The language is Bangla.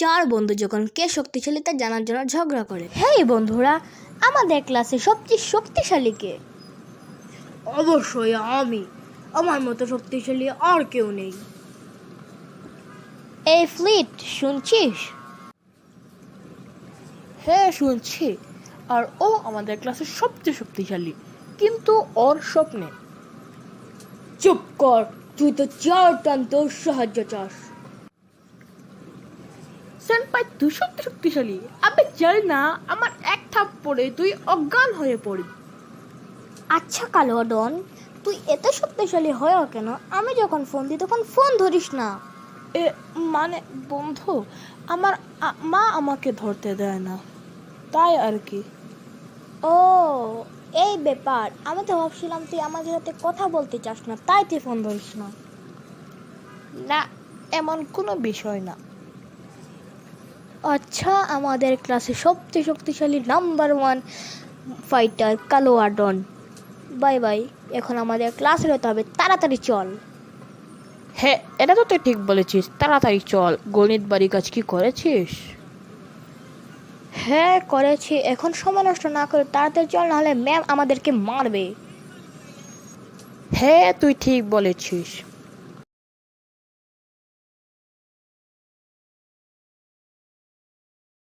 চার বন্ধু যখন কে শক্তিশালী তা জানার জন্য ঝগড়া করে। হেই বন্ধুরা, আমাদের ক্লাসে সবচেয়ে শক্তিশালী কে? অবশ্যই আমি, আমার মতো শক্তিশালী আর কেউ নেই। এই ফ্লিট, শুনছিস? হ্যাঁ শুনছি, আর ও আমাদের ক্লাসের সবচেয়ে শক্তিশালী, কিন্তু ওর স্বপ্নে। চুপ কর, তুই তো চার টানতেও সাহায্য চাস। সেনপাই তুই সত্যি শক্তিশালী? আমি জানি না, আমার এক থাপ্পড়ে তুই অজ্ঞান হয়ে পড়ি। আচ্ছা কালো ডন, তুই এত শক্তিশালী হয় কেন? আমি যখন ফোন দিই তখন ফোন ধরিস না। মানে বন্ধু, আমার মা আমাকে ধরতে দেয় না, তাই আর কি। ও, এই ব্যাপার। আমি তো ভাবছিলাম তুই আমাদের সাথে কথা বলতে চাস না, তাই তুই ফোন ধরিস না। না, এমন কোনো বিষয় না। আচ্ছা, আমাদের ক্লাসে সবচেয়ে শক্তিশালী নাম্বার 1 ফাইটার কালো ডন, বাই বাই। এখন আমাদের ক্লাসে যেতে হবে, তাড়াতাড়ি চল। হ্যাঁ, এটা তো তুই ঠিক বলেছিস, তাড়াতাড়ি চল। গণিত বাড়ি কাজ কি করেছিস? হ্যাঁ করেছি, এখন সময় নষ্ট না করে তাড়াতাড়ি চল, নাহলে ম্যাম আমাদেরকে মারবে। হ্যাঁ তুই ঠিক বলেছিস।